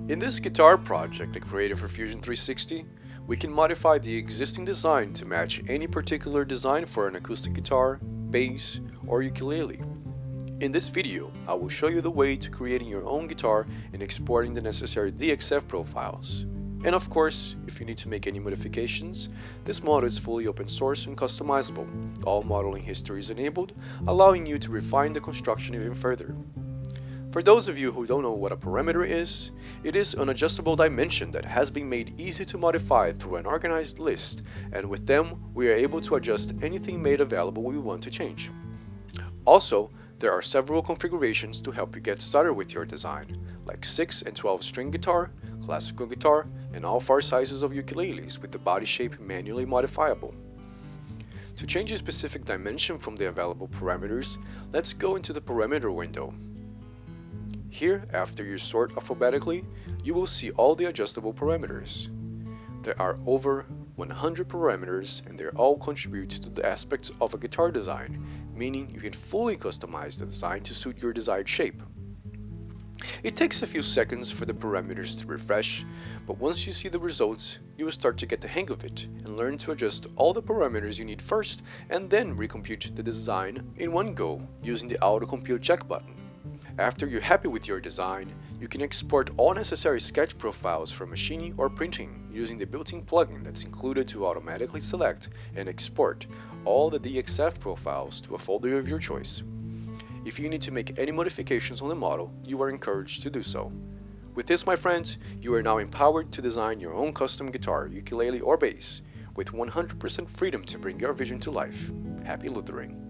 In this guitar project I created for Fusion 360, we can modify the existing design to match any particular design for an acoustic guitar, bass, or ukulele. In this video, I will show you the way to creating your own guitar and exporting the necessary DXF profiles. And of course, if you need to make any modifications, this model is fully open source and customizable. All modeling history is enabled, allowing you to refine the construction even further. For those of you who don't know what a parameter is, it is an adjustable dimension that has been made easy to modify through an organized list, and with them, we are able to adjust anything made available we want to change. Also, there are several configurations to help you get started with your design, like 6 and 12 string guitar, classical guitar, and all 4 sizes of ukuleles with the body shape manually modifiable. To change a specific dimension from the available parameters, let's go into the parameter window. Here, after you sort alphabetically, you will see all the adjustable parameters. There are over 100 parameters and they all contribute to the aspects of a guitar design, meaning you can fully customize the design to suit your desired shape. It takes a few seconds for the parameters to refresh, but once you see the results, you will start to get the hang of it and learn to adjust all the parameters you need first and then recompute the design in one go using the auto compute check button. After you're happy with your design, you can export all necessary sketch profiles for machining or printing using the built-in plugin that's included to automatically select and export all the DXF profiles to a folder of your choice. If you need to make any modifications on the model, you are encouraged to do so. With this, my friends, you are now empowered to design your own custom guitar, ukulele, or bass, with 100% freedom to bring your vision to life. Happy luthering!